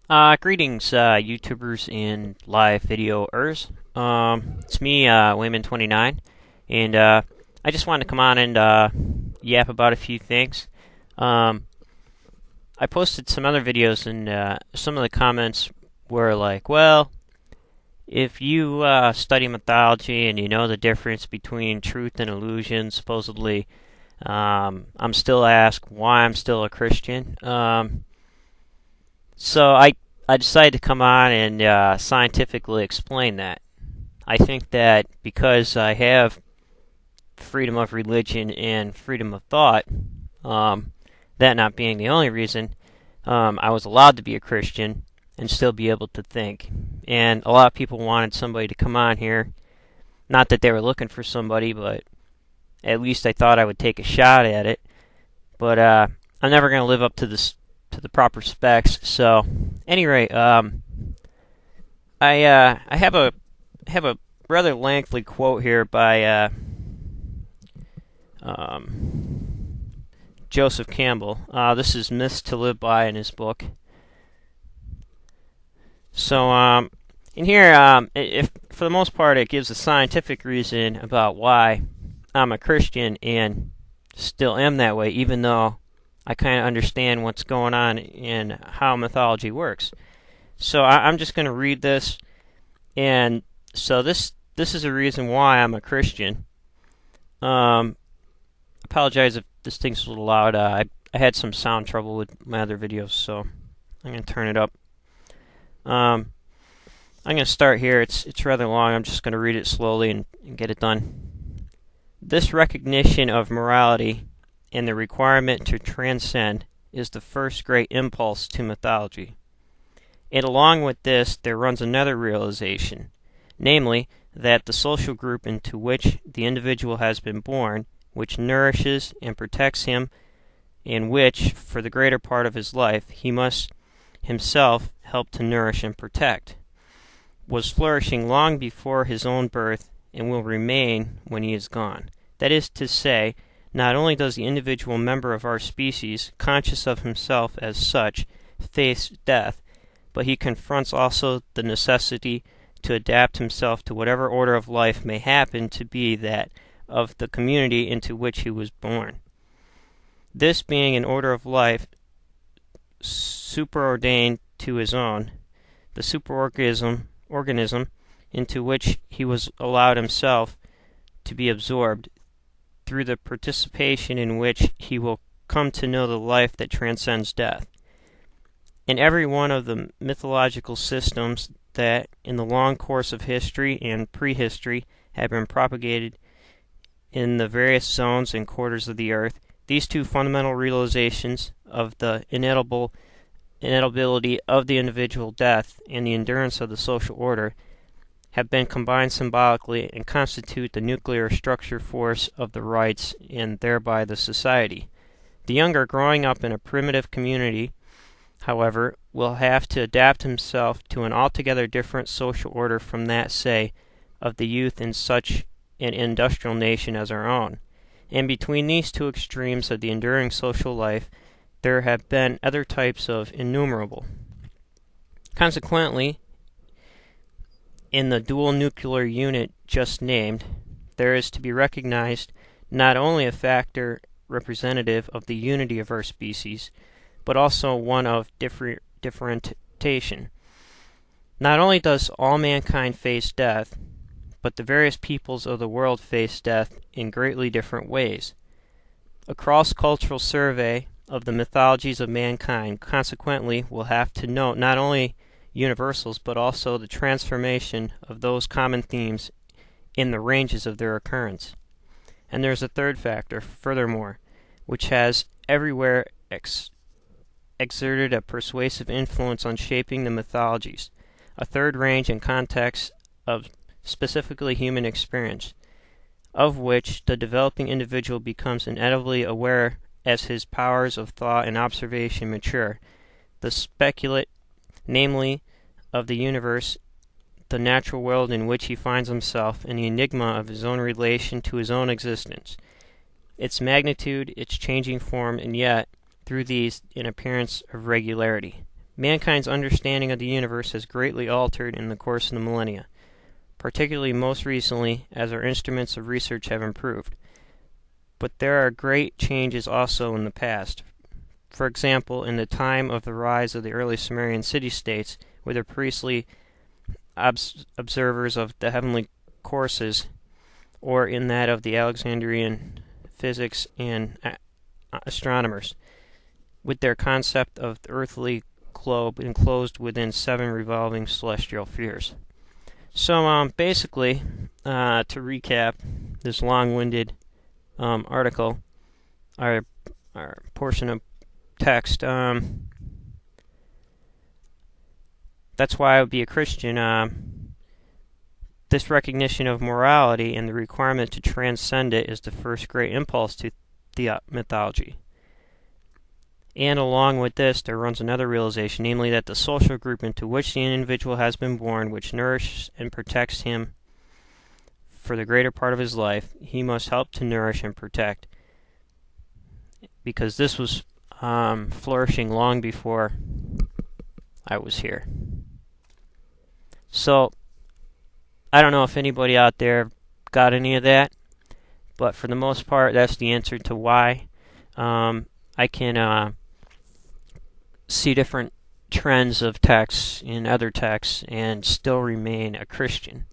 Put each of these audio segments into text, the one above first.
Greetings, YouTubers and live videoers. It's me, Wayman29, and I just wanted to come on and yap about a few things. I posted some other videos, and some of the comments were like, well, if you study mythology and you know the difference between truth and illusion, supposedly, I'm still asked why I'm still a Christian. So I decided to come on and scientifically explain that. I think that because I have freedom of religion and freedom of thought, that not being the only reason, I was allowed to be a Christian and still be able to think. And a lot of people wanted somebody to come on here. Not that they were looking for somebody, but at least I thought I would take a shot at it. But I'm never going to live up to the proper specs. So, anyway, I have a rather lengthy quote here by Joseph Campbell. This is Myths to Live By in his book. So, in here, if for the most part, it gives a scientific reason about why I'm a Christian and still am that way, even though I kind of understand what's going on and how mythology works. So I'm just going to read this, and so this is a reason why I'm a Christian. Apologize if this thing's a little loud. I had some sound trouble with my other videos, so I'm going to turn it up. I'm going to start here. It's rather long. I'm just going to read it slowly and get it done. This recognition of morality and the requirement to transcend is the first great impulse to mythology. And along with this, there runs another realization, namely, that the social group into which the individual has been born, which nourishes and protects him, and which, for the greater part of his life, he must himself help to nourish and protect, was flourishing long before his own birth and will remain when he is gone. That is to say, not only does the individual member of our species, conscious of himself as such, face death, but he confronts also the necessity to adapt himself to whatever order of life may happen to be that of the community into which he was born. This being an order of life superordained to his own, the superorganism into which he was allowed himself to be absorbed, through the participation in which he will come to know the life that transcends death. In every one of the mythological systems that, in the long course of history and prehistory, have been propagated in the various zones and quarters of the earth, these two fundamental realizations of the inedibility of the individual death and the endurance of the social order have been combined symbolically and constitute the nuclear structure force of the rites and thereby the society. The younger growing up in a primitive community, however, will have to adapt himself to an altogether different social order from that, say, of the youth in such an industrial nation as our own. And between these two extremes of the enduring social life, there have been other types of innumerable. Consequently, in the dual nuclear unit just named, there is to be recognized not only a factor representative of the unity of our species, but also one of differentiation. Not only does all mankind face death, but the various peoples of the world face death in greatly different ways. A cross-cultural survey of the mythologies of mankind consequently will have to note not only universals, but also the transformation of those common themes in the ranges of their occurrence. And there's a third factor, furthermore, which has everywhere exerted a persuasive influence on shaping the mythologies, a third range and context of specifically human experience, of which the developing individual becomes inevitably aware as his powers of thought and observation mature, the speculate, namely, of the universe, the natural world in which he finds himself, and the enigma of his own relation to his own existence, its magnitude, its changing form, and yet, through these, an appearance of regularity. Mankind's understanding of the universe has greatly altered in the course of the millennia, particularly most recently as our instruments of research have improved. But there are great changes also in the past. For example, in the time of the rise of the early Sumerian city-states, with their priestly observers of the heavenly courses, or in that of the Alexandrian physics and astronomers, with their concept of the earthly globe enclosed within 7 revolving celestial spheres. So, basically, to recap this long-winded article, our portion of text, that's why I would be a Christian. This recognition of morality and the requirement to transcend it is the first great impulse to mythology. And along with this, there runs another realization, namely that the social group into which the individual has been born, which nourishes and protects him for the greater part of his life, he must help to nourish and protect, because this was flourishing long before I was here. So, I don't know if anybody out there got any of that, but for the most part, that's the answer to why. I can see different trends of texts in other texts and still remain a Christian.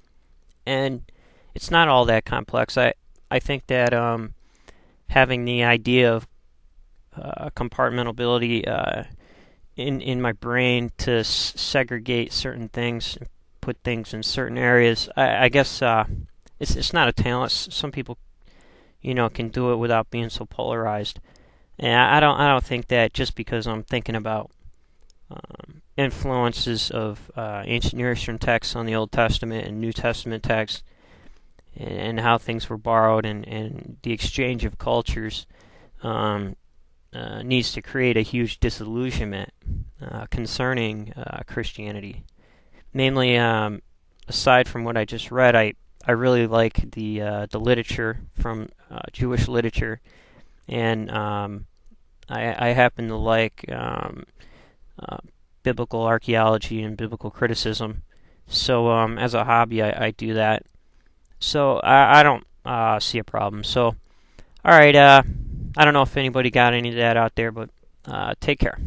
And it's not all that complex. I think that having the idea of compartmentability in my brain to segregate certain things, put things in certain areas, I guess it's not a talent. Some people, can do it without being so polarized. And I don't think that just because I'm thinking about influences of ancient Near Eastern texts on the Old Testament and New Testament texts, and how things were borrowed, and the exchange of cultures needs to create a huge disillusionment concerning Christianity. Namely, aside from what I just read, I really like the literature from Jewish literature, and I happen to like biblical archaeology and biblical criticism. So as a hobby, I do that. So I don't see a problem. So, all right, I don't know if anybody got any of that out there, but take care.